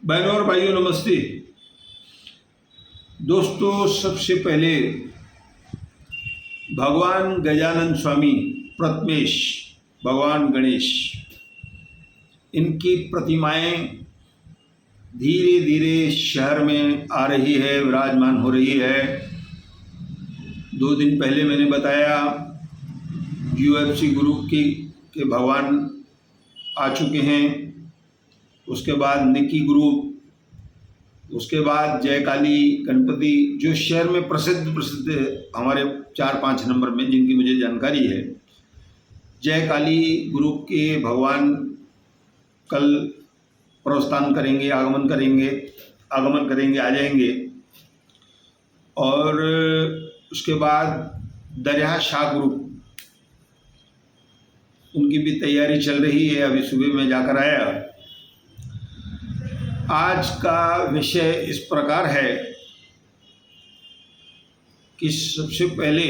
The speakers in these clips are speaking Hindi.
बहनों और भाइयों नमस्ते। दोस्तों, सबसे पहले भगवान गजानन स्वामी प्रथमेश, भगवान गणेश, इनकी प्रतिमाएं धीरे धीरे शहर में आ रही है, विराजमान हो रही है। 2 दिन पहले मैंने बताया UFC ग्रुप के भगवान आ चुके हैं। उसके बाद निकी ग्रुप, उसके बाद जय काली गणपति, जो शहर में प्रसिद्ध हमारे 4-5 नंबर में जिनकी मुझे जानकारी है। जय काली ग्रुप के भगवान कल प्रस्थान करेंगे, आगमन करेंगे, आ जाएंगे। और उसके बाद दरिया शाह ग्रुप, उनकी भी तैयारी चल रही है। अभी सुबह मैं जाकर आया। आज का विषय इस प्रकार है कि सबसे पहले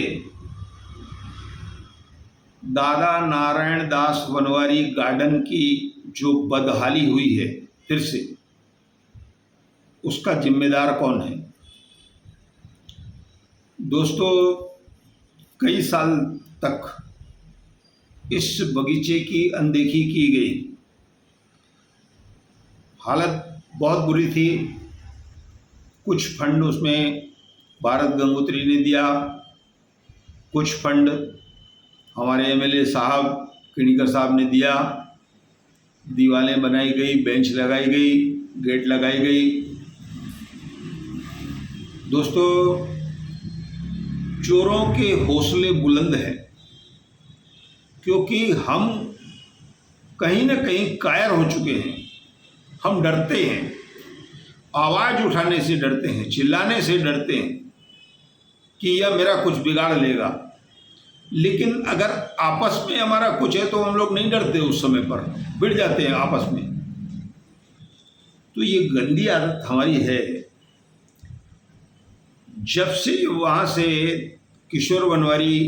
दादा नारायण दास वनवारी गार्डन की जो बदहाली हुई है फिर से, उसका जिम्मेदार कौन है। दोस्तों, कई साल तक इस बगीचे की अनदेखी की गई। हालत बहुत बुरी थी। कुछ फंड उसमें भारत गंगोत्री ने दिया, कुछ फंड हमारे MLA साहब किणीकर साहब ने दिया। दीवारें बनाई गई, बेंच लगाई गई, गेट लगाई गई। दोस्तों, चोरों के हौसले बुलंद हैं, क्योंकि हम कहीं ना कहीं कायर हो चुके हैं। हम डरते हैं, आवाज़ उठाने से डरते हैं, चिल्लाने से डरते हैं कि यह मेरा कुछ बिगाड़ लेगा। लेकिन अगर आपस में हमारा कुछ है तो हम लोग नहीं डरते, उस समय पर भिड़ जाते हैं आपस में। तो ये गंदी आदत हमारी है। जब से वहाँ से किशोर वनवारी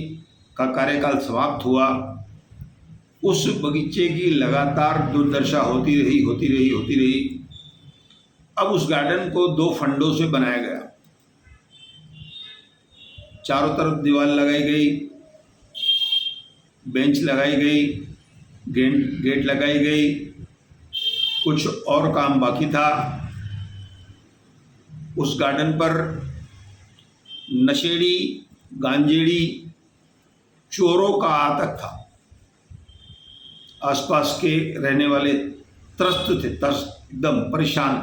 का कार्यकाल समाप्त हुआ, उस बगीचे की लगातार दुर्दशा होती रही। अब उस गार्डन को 2 फंडों से बनाया गया। चारों तरफ दीवार लगाई गई, बेंच लगाई गई, गेट लगाई गई। कुछ और काम बाकी था। उस गार्डन पर नशेड़ी, गांजेड़ी, चोरों का आतंक था। आसपास के रहने वाले त्रस्त थे, एकदम परेशान।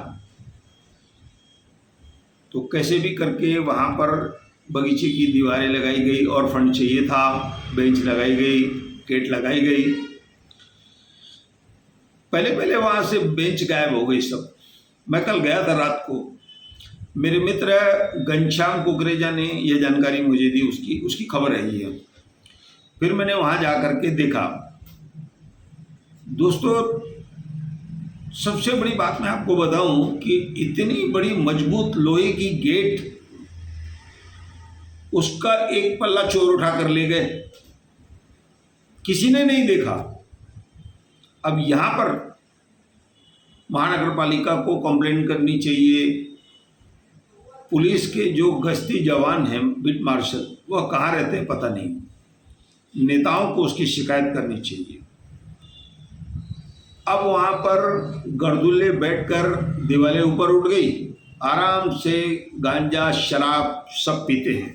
तो कैसे भी करके वहाँ पर बगीचे की दीवारें लगाई गई और फंड चाहिए था। बेंच लगाई गई, गेट लगाई गई। पहले वहाँ से बेंच गायब हो गई सब। मैं कल गया था रात को। मेरे मित्र घनश्याम कुकरेजा ने यह जानकारी मुझे दी, उसकी खबर रही है। फिर मैंने वहाँ जा कर के देखा। दोस्तों, सबसे बड़ी बात मैं आपको बताऊं कि इतनी बड़ी मजबूत लोहे की गेट, उसका एक पल्ला चोर उठा कर ले गए। किसी ने नहीं देखा। अब यहाँ पर महानगर पालिका को कंप्लेंट करनी चाहिए। पुलिस के जो गश्ती जवान हैं, बीट मार्शल, वह कहाँ रहते हैं पता नहीं। नेताओं को उसकी शिकायत करनी चाहिए। अब वहाँ पर गर्दुल्ले बैठकर दीवारें ऊपर उठ गई, आराम से गांजा शराब सब पीते हैं।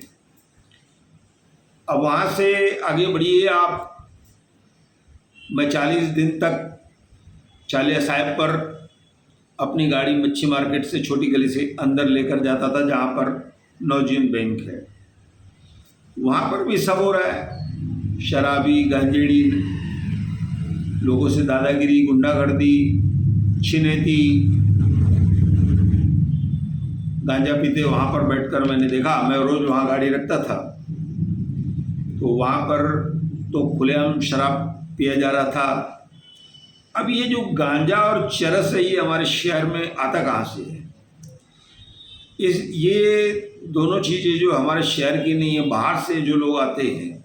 अब वहाँ से आगे बढ़िए आप। मैं 40 दिन तक चालिया साहब पर अपनी गाड़ी मच्छी मार्केट से छोटी गली से अंदर लेकर जाता था, जहाँ पर नवजीवन बैंक है। वहाँ पर भी सब हो रहा है। शराबी, गांजेड़ी, लोगों से दादागिरी, गुंडागर्दी, छिनैती, गांजा पीते वहाँ पर बैठकर मैंने देखा। मैं रोज़ वहाँ गाड़ी रखता था, तो वहाँ पर तो खुलेआम शराब पिया जा रहा था। अब ये जो गांजा और चरस है, ये हमारे शहर में आता कहाँ से है? ये दोनों चीज़ें जो हमारे शहर की नहीं है, बाहर से जो लोग आते हैं,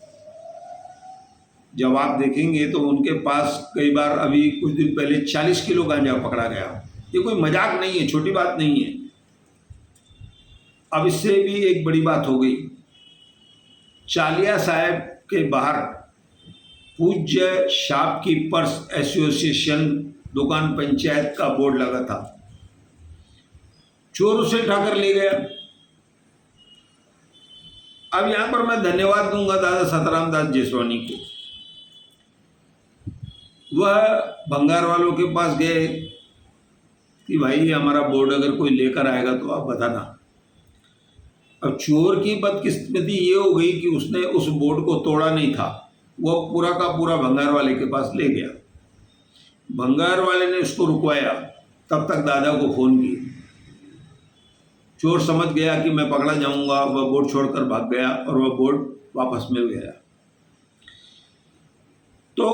जब आप देखेंगे तो उनके पास कई बार, अभी कुछ दिन पहले 40 किलो गांजा पकड़ा गया ये कोई मजाक नहीं है, छोटी बात नहीं है। अब इससे भी एक बड़ी बात हो गई, चालिया साहब के बाहर पूज्य शॉपकीपर्स एसोसिएशन दुकान पंचायत का बोर्ड लगा था, चोर उसे उठाकर ले गया। अब यहां पर मैं धन्यवाद दूंगा दादा सतराम दास जेसवानी को। वह भंगार वालों के पास गए कि भाई हमारा बोर्ड अगर कोई लेकर आएगा तो आप बताना। अब चोर की बदकिस्मती ये हो गई कि उसने उस बोर्ड को तोड़ा नहीं था, वह पूरा का पूरा भंगार वाले के पास ले गया। भंगार वाले ने उसको रुकवाया, तब तक दादा को फोन किए। चोर समझ गया कि मैं पकड़ा जाऊंगा, वह बोर्ड छोड़कर भाग गया और वह बोर्ड वापस मिल गया। तो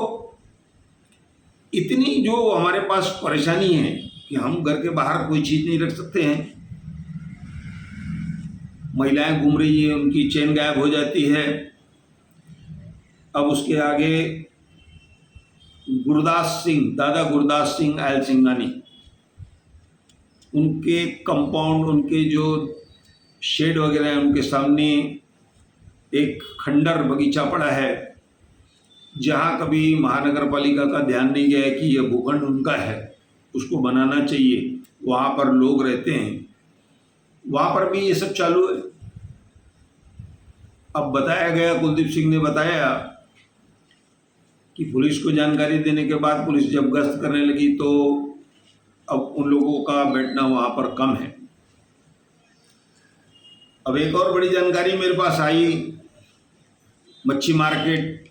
इतनी जो हमारे पास परेशानी है कि हम घर के बाहर कोई चीज़ नहीं रख सकते हैं। महिलाएं घूम रही है, उनकी चेन गायब हो जाती है। अब उसके आगे गुरदास सिंह, दादा गुरदास सिंह आयल सिंघानी, उनके कंपाउंड, उनके जो शेड वगैरह हैं, उनके सामने एक खंडर बगीचा पड़ा है, जहाँ कभी महानगर पालिका का ध्यान नहीं गया कि यह भूखंड उनका है, उसको बनाना चाहिए। वहाँ पर लोग रहते हैं, वहाँ पर भी ये सब चालू है। अब बताया गया, कुलदीप सिंह ने बताया कि पुलिस को जानकारी देने के बाद पुलिस जब गश्त करने लगी तो अब उन लोगों का बैठना वहाँ पर कम है। अब एक और बड़ी जानकारी मेरे पास आई, मच्छी मार्केट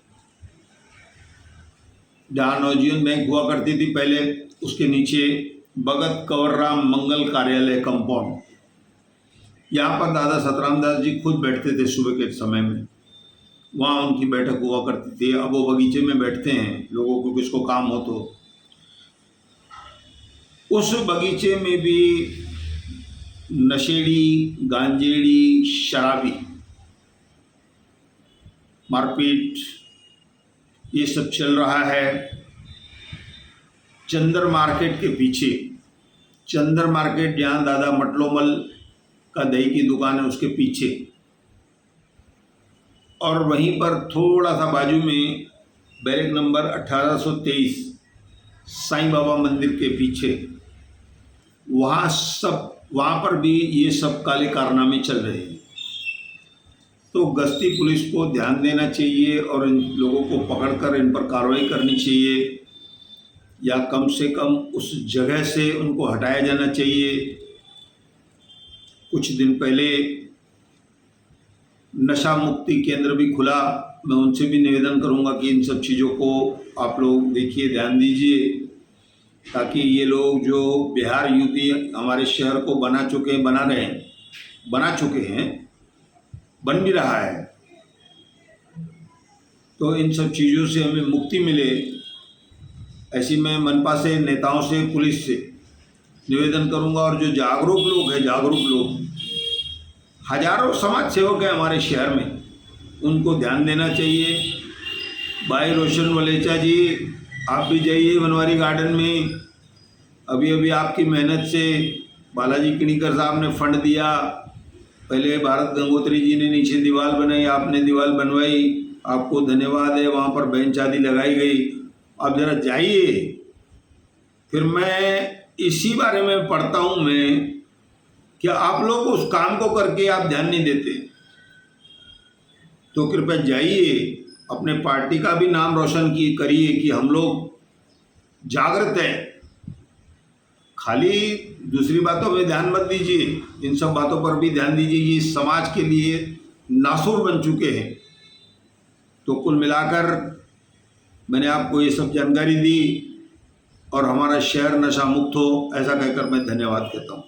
जहाँ नवजीवन बैंक हुआ करती थी पहले, उसके नीचे भगत कंवरराम मंगल कार्यालय कंपाउंड, यहाँ पर दादा सतराम दास जी खुद बैठते थे सुबह के समय में। वहाँ उनकी बैठक हुआ करती थी। अब वो बगीचे में बैठते हैं, लोगों को किसको काम हो तो। उस बगीचे में भी नशेड़ी, गांजेड़ी, शराबी, मारपीट, ये सब चल रहा है। चंदर मार्केट के पीछे, चंदर मार्केट जहाँ दादा मटलोमल का दही की दुकान है, उसके पीछे, और वहीं पर थोड़ा सा बाजू में बैरक नंबर 1823 साईं बाबा मंदिर के पीछे, वहाँ पर भी ये सब काले कारनामे चल रहे हैं। तो गश्ती पुलिस को ध्यान देना चाहिए और इन लोगों को पकड़कर इन पर कार्रवाई करनी चाहिए, या कम से कम उस जगह से उनको हटाया जाना चाहिए। कुछ दिन पहले नशा मुक्ति केंद्र भी खुला, मैं उनसे भी निवेदन करूंगा कि इन सब चीज़ों को आप लोग देखिए, ध्यान दीजिए, ताकि ये लोग जो बिहार यूपी हमारे शहर को बना चुके हैं, बन भी रहा है, तो इन सब चीज़ों से हमें मुक्ति मिले, ऐसी मैं मनपा से, नेताओं से, पुलिस से निवेदन करूंगा। और जो जागरूक लोग हजारों समाज सेवक हैं हमारे शहर में, उनको ध्यान देना चाहिए। भाई रोशन वलेचा जी, आप भी जाइए बनवारी गार्डन में। अभी अभी आपकी मेहनत से बालाजी किणीकर साहब ने फंड दिया, पहले भारत गंगोत्री जी ने नीचे दीवार बनाई, आपने दीवार बनवाई, आपको धन्यवाद है। वहाँ पर बेंच आदि लगाई गई, आप ज़रा जाइए। फिर मैं इसी बारे में पढ़ता हूँ मैं कि आप लोग उस काम को करके आप ध्यान नहीं देते, तो कृपया जाइए, अपने पार्टी का भी नाम रोशन करिए कि हम लोग जागृत हैं। खाली दूसरी बातों में ध्यान मत दीजिए, इन सब बातों पर भी ध्यान दीजिए। ये समाज के लिए नासूर बन चुके हैं। तो कुल मिलाकर मैंने आपको ये सब जानकारी दी और हमारा शहर नशा मुक्त हो, ऐसा कहकर मैं धन्यवाद कहता हूँ।